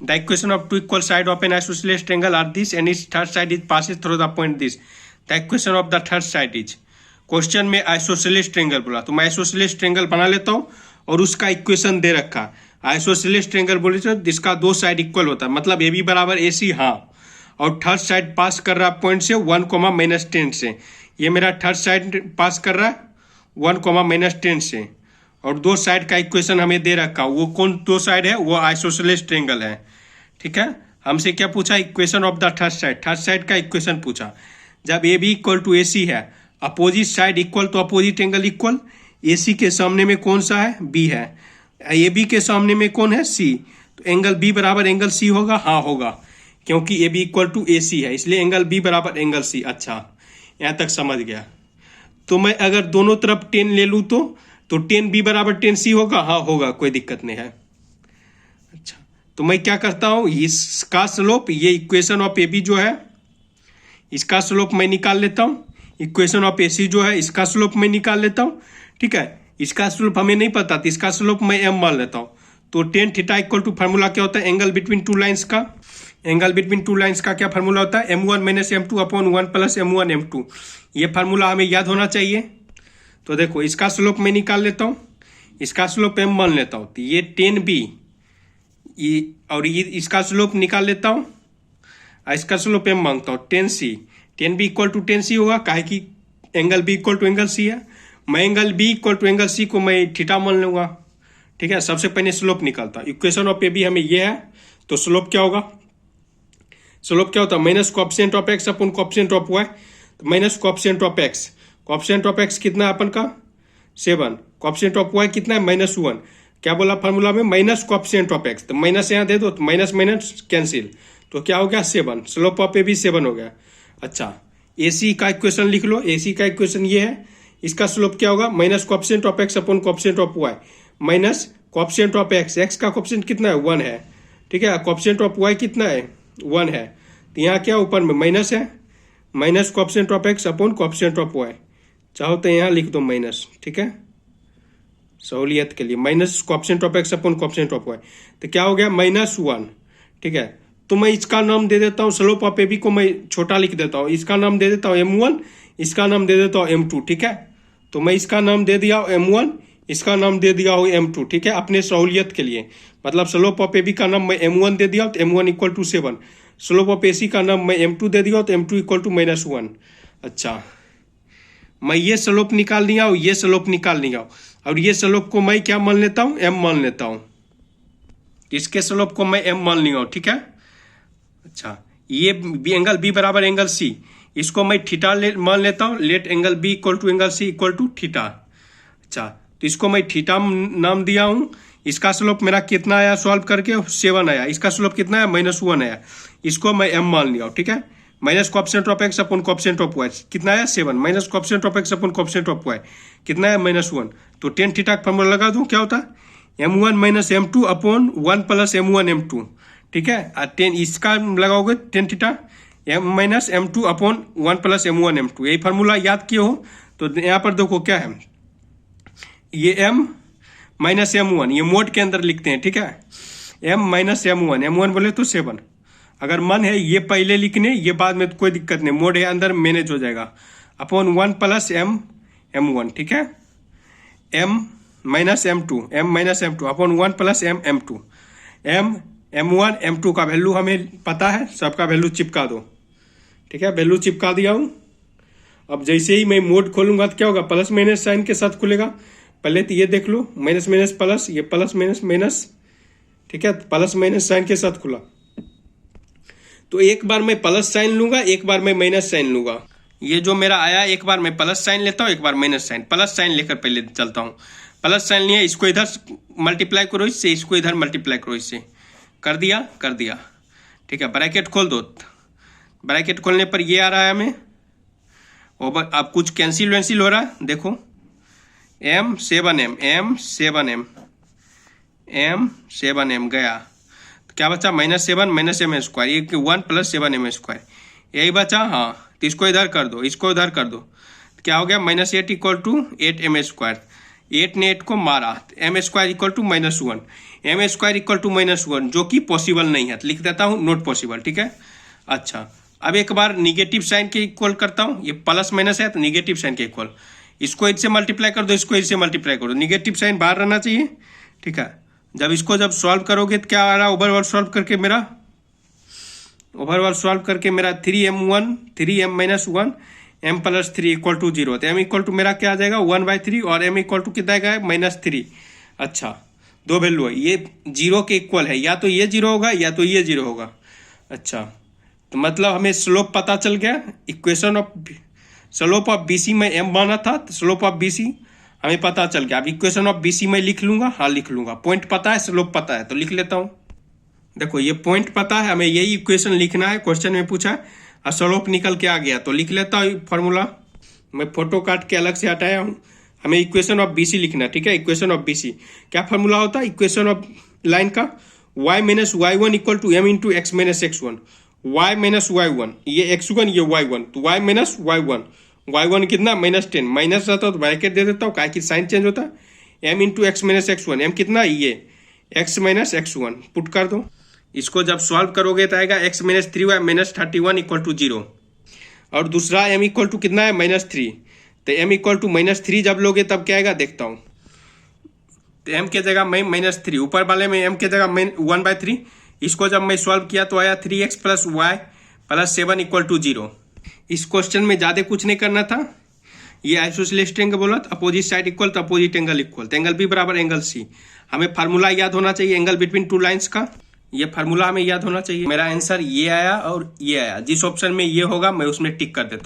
The equation of two equal side of an isosceles triangle are this and its third side is passes through the point this. The equation of the third side is, question में isosceles triangle बोला तो मैं isosceles triangle बना लेता हूँ और उसका equation दे रखा। आइसोसेलेस ट्रायंगल बोले तो जिसका दो साइड इक्वल होता है, मतलब ए बी बराबर ए सी, हाँ, और थर्ड साइड पास कर रहा है पॉइंट से 1, -10 से। ये मेरा थर्ड साइड पास कर रहा है 1, -10 से, और दो साइड का इक्वेशन हमें दे रखा। वो कौन दो साइड है? वो आइसोसेलेस ट्रायंगल है। ठीक है, हमसे क्या पूछा? Equation of the third side, third side का इक्वेशन पूछा। जब ए बी इक्वल टू ए सी है, अपोजिट साइड इक्वल तो अपोजिट एंगल इक्वल, ए सी के सामने में कौन सा है? बी है। ए बी के सामने में कौन है? सी। तो एंगल बी बराबर एंगल सी होगा? हाँ होगा, क्योंकि ए बी इक्वल टू ए सी है, इसलिए एंगल बी बराबर एंगल सी। अच्छा, यहाँ तक समझ गया। तो मैं अगर दोनों तरफ 10 ले लूँ तो 10 बी बराबर 10 सी होगा? हाँ होगा, कोई दिक्कत नहीं है। अच्छा, तो मैं क्या करता हूँ, इसका स्लोप, ये इक्वेशन ऑफ ए बी जो है इसका स्लोप मैं निकाल लेता हूँ। इक्वेशन ऑफ ए सी जो है इसका स्लोप मैं निकाल लेता हूँ। ठीक है, इसका स्लोप हमें नहीं पता तो इसका स्लोप मैं एम मान लेता हूँ। तो tan theta equal to formula क्या होता है? एंगल बिटवीन टू लाइन्स का, एंगल बिटवीन टू लाइन्स का क्या फार्मूला होता है? m1 - m2 upon 1 + m1 m2। ये फार्मूला हमें याद होना चाहिए। तो देखो, इसका स्लोप मैं निकाल लेता हूँ, इसका स्लोप m मान लेता हूँ, तो ये 10b, और ये इसका स्लोप निकाल लेता हूँ, इसका स्लोप m मांगता हूँ 10c। 10b equal to 10c होगा, काहे कि angle b equal to angle c है। मैं angle b equal to angle c को मैं थीटा मान लूंगा। ठीक है, सबसे पहले स्लोप निकालता। इक्वेशन ऑफ ए बी हमें ये है, तो स्लोप क्या होगा? स्लोप क्या होता है? Minus coefficient of x upon coefficient of y. तो minus coefficient of x, coefficient of x कितना है अपन का? 7। कोएफिशिएंट ऑफ वाई कितना है? -1। क्या बोला फार्मूला में? माइनस कोएफिशिएंट ऑफ एक्स, तो माइनस यहाँ दे दो, तो माइनस माइनस कैंसिल, तो क्या हो गया? 7। स्लोप ऑफ ए बी 7 हो गया। अच्छा, ए सी का इक्वेशन लिख लो। ए सी का इक्वेशन ये है, इसका स्लोप क्या होगा? Minus coefficient of x upon coefficient of y, minus coefficient of x, x का कोएफिशिएंट कितना है? 1 है। ठीक है, कोएफिशिएंट ऑफ वाई कितना है? 1 है। तो यहाँ क्या ऊपर में माइनस है, minus coefficient of x upon coefficient of y. चाहो तो यहाँ लिख दो माइनस, ठीक है, सहूलियत के लिए, minus coefficient of x upon coefficient of y. तो क्या हो गया? -1। ठीक है, तो मैं इसका नाम दे देता हूँ, स्लोप ऑफ ए बी को मैं छोटा लिख देता हूँ, इसका नाम दे देता हूँ m1, इसका नाम दे देता हूँ m2। ठीक है, तो मैं इसका नाम दे दिया m1, इसका नाम दे दिया हो m2। ठीक है, अपने सहूलियत के लिए, मतलब स्लोप ऑफ ए बी का नाम मैं m1 दे दिया तो m1 equal to 7। Slope of A C का नाम मैं m2 दे दिया तो m2 इक्वल टू -1। अच्छा, मैं ये स्लोप निकाल लिया और ये स्लोप निकाल लिया, और ये स्लोप को मैं क्या मान लेता हूँ? m मान लेता हूँ। इसके स्लोप को मैं m मान लिया हूँ। ठीक है, अच्छा, ये एंगल बी बराबर एंगल सी, इसको मैं थीटा मान लेता हूँ। Let angle b equal to angle c equal to theta. अच्छा, तो इसको मैं थीटा नाम दिया हूँ। इसका स्लोप मेरा कितना आया सॉल्व करके? 7 आया। इसका स्लोप कितना है? -1 आया। इसको मैं m मान लिया, ठीक है। Minus coefficient of x upon coefficient of y कितना है? 7। Minus coefficient of x upon coefficient of y कितना है? -1। तो टेन थीटा का फॉर्मूला लगा दूं, क्या होता है? m1 - m2 upon 1 + m1 m2। ठीक है, और 10 इसका लगाओगे tan theta m - m2 upon 1 + m1 m2। यही फार्मूला याद किए हो तो यहाँ पर देखो क्या है, ये m - m1 ये मोड के अंदर लिखते हैं। ठीक है, m - m1 बोले तो 7। अगर मन है ये पहले लिखने, ये बाद में तो कोई दिक्कत नहीं, मोड है अंदर मैनेज हो जाएगा। Upon 1 + m1। ठीक है, m - m2 upon 1 + m2। m1 m2 का वैल्यू हमें पता है, सबका वैल्यू चिपका दो। ठीक है, वैल्यू चिपका दिया हूँ। अब जैसे ही मैं मोड खोलूंगा तो क्या होगा? प्लस माइनस साइन के साथ खुलेगा। पहले तो ये देख लो, माइनस माइनस प्लस, ये प्लस माइनस माइनस। ठीक है, प्लस माइनस साइन के साथ खुला। तो एक बार मैं प्लस साइन लूंगा, एक बार मैं माइनस साइन लूंगा। ये जो मेरा आया, एक बार मैं प्लस साइन लेता हूँ, एक बार माइनस साइन। प्लस साइन लेकर पहले चलता हूँ। प्लस साइन लिया, इसको इधर मल्टीप्लाई करो इससे, इसको इधर मल्टीप्लाई करो इससे। कर दिया। ठीक है, ब्रैकेट खोल दो। ब्रैकेट खोलने पर ये आ रहा है हमें, और अब कुछ कैंसिल वैंसिल हो रहा है। देखो m 7m गया, तो क्या बचा? -7 -m², ये 1 + 7m², यही बचा। हाँ, तो इसको इधर कर दो, इसको इधर कर दो, तो क्या हो गया? -8 = 8m²। 8 ने 8 को मारा, m square equal to -1, m square equal to -1 जो कि पॉसिबल नहीं है, तो लिख देता हूँ नॉट पॉसिबल। ठीक है, अच्छा अब एक बार निगेटिव साइन के इक्वल करता हूँ, ये प्लस माइनस है तो निगेटिव साइन के इक्वल, इसको 8 से मल्टीप्लाई कर दो, इसको 8 से मल्टीप्लाई करो, निगेटिव साइन बाहर रहना चाहिए। ठीक है, जब सॉल्व करोगे तो क्या आ रहा है, ओवरऑल सॉल्व करके मेरा 3m1 3m-1 m+3 equal to 0, तो m इक्वल टू मेरा क्या आ जाएगा 1/3 और m इक्वल टू कितना आएगा -3। अच्छा दो वैल्यू है, ये 0 के इक्वल है, या तो ये 0 होगा या तो ये 0 होगा। अच्छा तो मतलब हमें स्लोप पता चल गया, equation of slope of BC में m माना था, तो स्लोप ऑफ BC हमें पता चल गया। अब इक्वेशन ऑफ BC में लिख लूंगा, हाँ लिख लूंगा, पॉइंट पता है स्लोप पता है तो लिख लेता हूँ। देखो ये पॉइंट पता है, हमें यही इक्वेशन लिखना है, क्वेश्चन में पूछा है और स्लोप निकल के आ गया तो लिख लेता हूँ फॉर्मूला। मैं फोटो काट के अलग से हटाया हूँ, हमें इक्वेशन ऑफ BC लिखना है। ठीक है, इक्वेशन ऑफ BC क्या फॉर्मूला होता है इक्वेशन ऑफ लाइन का, y-y1 equal to m into x minus x1, y-y1 ये x1 ये y1, तो y-y1, y1 कितना -10, माइनस रहता है तो ब्रैकेट दे देता हूँ, क्या कि साइन चेंज होता है, m into x minus x1, m कितना ये x माइनस x1 पुट कर दो। इसको जब सॉल्व करोगे तो आएगा x minus 3y minus 31 equal to 0, और दूसरा m इक्वल टू कितना है -3, तो m इक्वल टू -3 जब लोगे तब क्या आएगा देखता हूँ, तो m के जगह मैं -3, ऊपर वाले में m के जगह 1/3, इसको जब मैं सॉल्व किया तो आया 3x + y + 7 इक्वल टू 0। इस क्वेश्चन में ज़्यादा कुछ नहीं करना था, ये आइसोसेलेस ट्रायंगल बोला तो अपोजिट साइड इक्वल तो अपोजिट एंगल इक्वल, तो एंगल B बराबर एंगल C। हमें फार्मूला याद होना चाहिए एंगल बिटवीन टू लाइंस का, ये फार्मूला हमें याद होना चाहिए। मेरा आंसर ये आया और ये आया, जिस ऑप्शन में ये होगा मैं उसमें टिक कर देता हूँ।